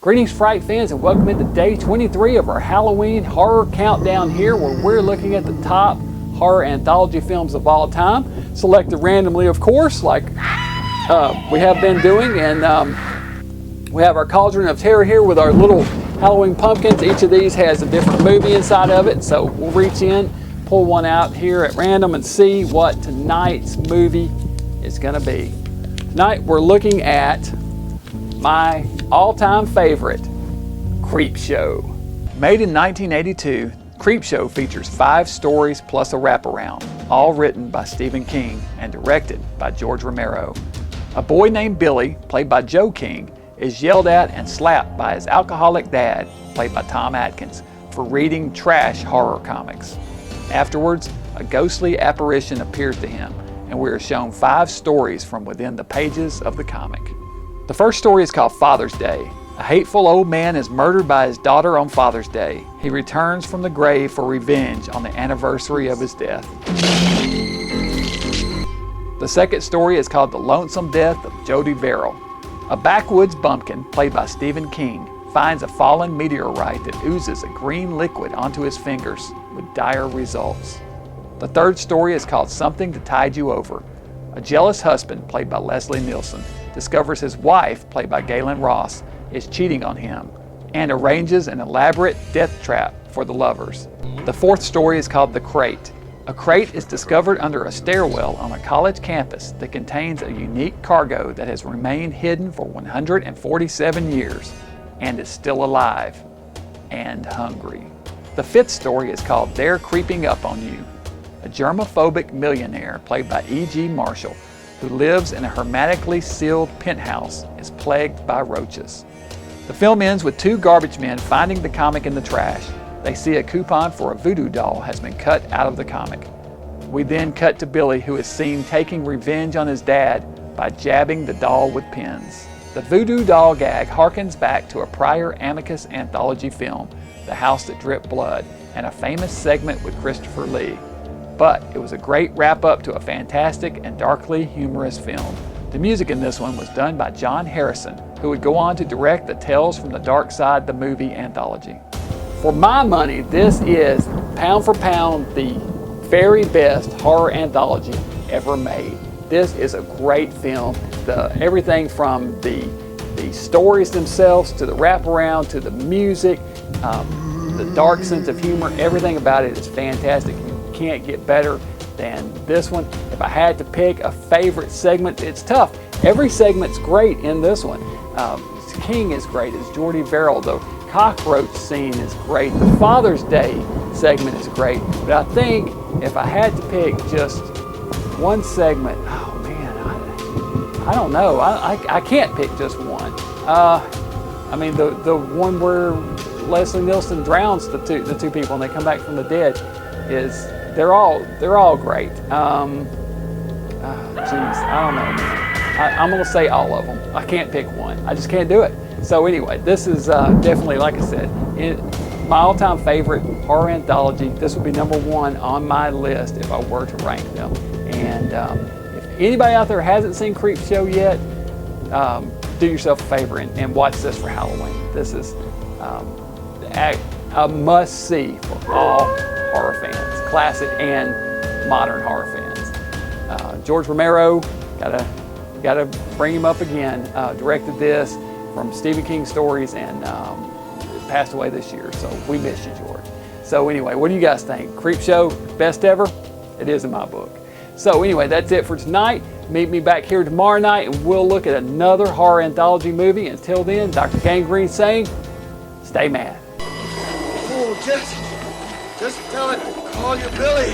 Greetings, Fright fans, and welcome into day 23 of our Halloween horror countdown here, where we're looking at the top horror anthology films of all time, selected randomly, of course, like we have been doing. And we have our Cauldron of Terror here with our little Halloween pumpkins. Each of these has a different movie inside of it, so we'll reach in, pull one out here at random, and see what tonight's movie is going to be. Tonight we're looking at my all-time favorite, Creepshow. Made in 1982, Creepshow features 5 stories plus a wraparound, all written by Stephen King and directed by George Romero. A boy named Billy, played by Joe King, is yelled at and slapped by his alcoholic dad, played by Tom Atkins, for reading trash horror comics. Afterwards, a ghostly apparition appears to him, and we are shown 5 stories from within the pages of the comic. The first story is called Father's Day. A hateful old man is murdered by his daughter on Father's Day. He returns from the grave for revenge on the anniversary of his death. The second story is called The Lonesome Death of Jody Verrill. A backwoods bumpkin, played by Stephen King, finds a fallen meteorite that oozes a green liquid onto his fingers with dire results. The third story is called Something to Tide You Over. A jealous husband, played by Leslie Nielsen, discovers his wife, played by Galen Ross, is cheating on him and arranges an elaborate death trap for the lovers. The fourth story is called The Crate. A crate is discovered under a stairwell on a college campus that contains a unique cargo that has remained hidden for 147 years and is still alive and hungry. The fifth story is called They're Creeping Up on You. A germophobic millionaire, played by E.G. Marshall, who lives in a hermetically sealed penthouse, is plagued by roaches. The film ends with 2 garbage men finding the comic in the trash. They see a coupon for a voodoo doll has been cut out of the comic. We then cut to Billy, who is seen taking revenge on his dad by jabbing the doll with pins. The voodoo doll gag harkens back to a prior Amicus anthology film, The House That Dripped Blood, and a famous segment with Christopher Lee. But it was a great wrap-up to a fantastic and darkly humorous film. The music in this one was done by John Harrison, who would go on to direct the Tales from the Dark Side the movie anthology. For my money, this is, pound for pound, the very best horror anthology ever made. This is a great film. Everything from the stories themselves, to the wraparound, to the music, the dark sense of humor, everything about it is fantastic. Can't get better than this one. If I had to pick a favorite segment, it's tough. Every segment's great in this one. King is great as Jordy Verrill. The cockroach scene is great. The Father's Day segment is great. But I think if I had to pick just one segment, oh man, I don't know. I can't pick just one. I mean, the one where Leslie Nielsen drowns the two people and they come back from the dead is. They're all great. Geez, I don't know. I'm gonna say all of them. I can't pick one. I just can't do it. So anyway, this is definitely, like I said, my all-time favorite horror anthology. This would be number 1 on my list if I were to rank them. And if anybody out there hasn't seen Creepshow yet, do yourself a favor and watch this for Halloween. This is a must-see for all horror fans, classic and modern horror fans. George Romero, gotta bring him up again. Directed this from Stephen King stories and passed away this year. So we miss you, George. So anyway, what do you guys think? Creepshow, best ever? It is in my book. So anyway, that's it for tonight. Meet me back here tomorrow night and we'll look at another horror anthology movie. Until then, Dr. Gangrene saying, stay mad. Oh, just tell it. Call you Billy.